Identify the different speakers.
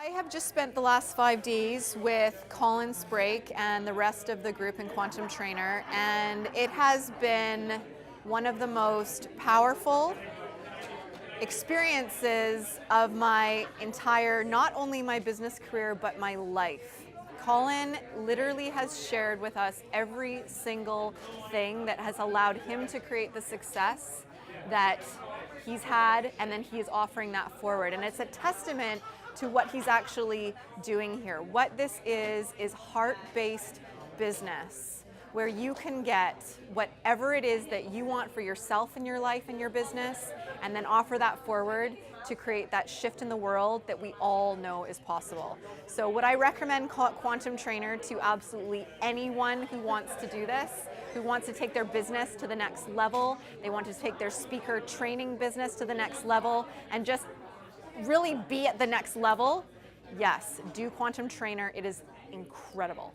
Speaker 1: I have just spent the last 5 days with Colin and the rest of the group in Quantum Trainer, and it has been one of the most powerful experiences of my entire, not only my business career, but my life. Colin literally has shared with us every single thing that has allowed him to create the success that he's had, and then he is offering that forward. And it's a testament to what he's actually doing here. What this is heart-based business, where you can get whatever it is that you want for yourself in your life and your business, and then offer that forward to create that shift in the world that we all know is possible. So would I recommend Quantum Trainer to absolutely anyone who wants to do this, who wants to take their business to the next level, they want to take their speaker training business to the next level, and just really be at the next level? Yes, do Quantum Trainer. It is incredible.